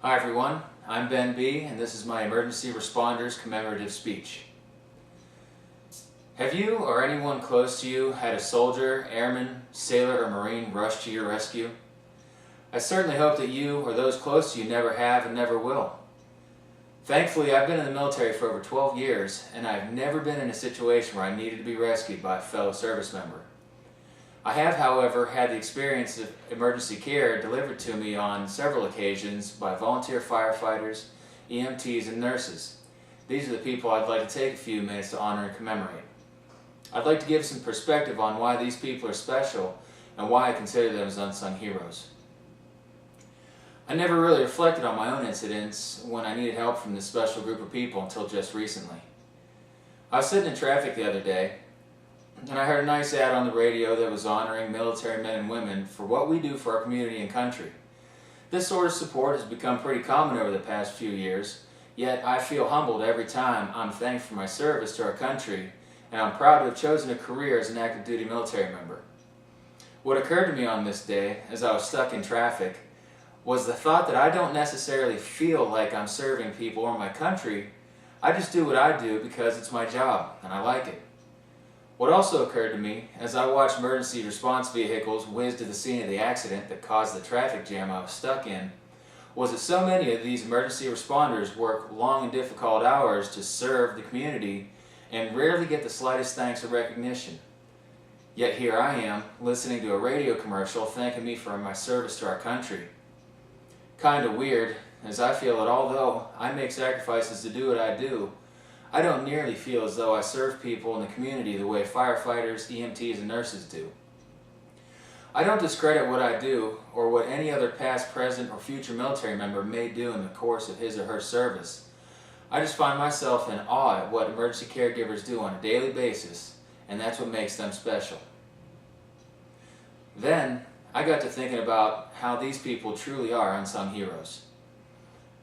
Hi everyone, I'm Ben B, and this is my Emergency Responders Commemorative Speech. Have you or anyone close to you had a soldier, airman, sailor, or Marine rush to your rescue? I certainly hope that you or those close to you never have and never will. Thankfully, I've been in the military for over 12 years, and I've never been in a situation where I needed to be rescued by a fellow service member. I have, however, had the experience of emergency care delivered to me on several occasions by volunteer firefighters, EMTs, and nurses. These are the people I'd like to take a few minutes to honor and commemorate. I'd like to give some perspective on why these people are special and why I consider them as unsung heroes. I never really reflected on my own incidents when I needed help from this special group of people until just recently. I was sitting in traffic the other day, and I heard a nice ad on the radio that was honoring military men and women for what we do for our community and country. This sort of support has become pretty common over the past few years, yet I feel humbled every time I'm thanked for my service to our country, and I'm proud to have chosen a career as an active duty military member. What occurred to me on this day, as I was stuck in traffic, was the thought that I don't necessarily feel like I'm serving people or my country. I just do what I do because it's my job, and I like it. What also occurred to me, as I watched emergency response vehicles whiz to the scene of the accident that caused the traffic jam I was stuck in, was that so many of these emergency responders work long and difficult hours to serve the community and rarely get the slightest thanks or recognition. Yet here I am, listening to a radio commercial thanking me for my service to our country. Kinda weird, as I feel that although I make sacrifices to do what I do, I don't nearly feel as though I serve people in the community the way firefighters, EMTs, and nurses do. I don't discredit what I do or what any other past, present, or future military member may do in the course of his or her service. I just find myself in awe at what emergency caregivers do on a daily basis, and that's what makes them special. Then, I got to thinking about how these people truly are unsung heroes.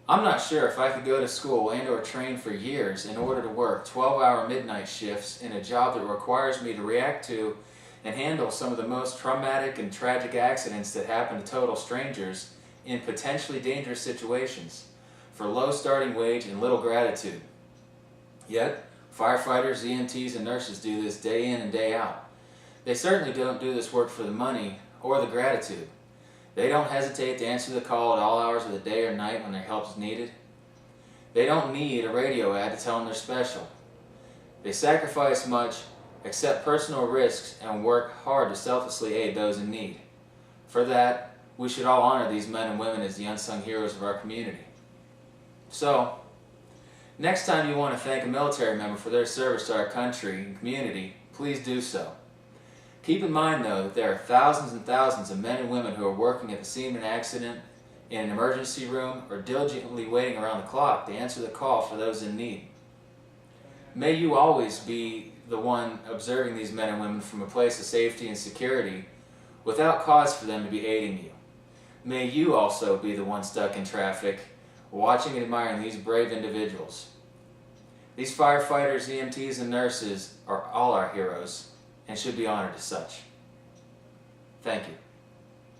I'm not sure if I could go to school and or train for years in order to work 12-hour midnight shifts in a job that requires me to react to and handle some of the most traumatic and tragic accidents that happen to total strangers in potentially dangerous situations for low starting wage and little gratitude. Yet, firefighters, EMTs, and nurses do this day in and day out. They certainly don't do this work for the money or the gratitude. They don't hesitate to answer the call at all hours of the day or night when their help is needed. They don't need a radio ad to tell them they're special. They sacrifice much, accept personal risks, and work hard to selflessly aid those in need. For that, we should all honor these men and women as the unsung heroes of our community. So, next time you want to thank a military member for their service to our country and community, please do so. Keep in mind, though, that there are thousands and thousands of men and women who are working at the scene of an accident, in an emergency room, or diligently waiting around the clock to answer the call for those in need. May you always be the one observing these men and women from a place of safety and security without cause for them to be aiding you. May you also be the one stuck in traffic, watching and admiring these brave individuals. These firefighters, EMTs, and nurses are all our heroes, and should be honored as such. Thank you.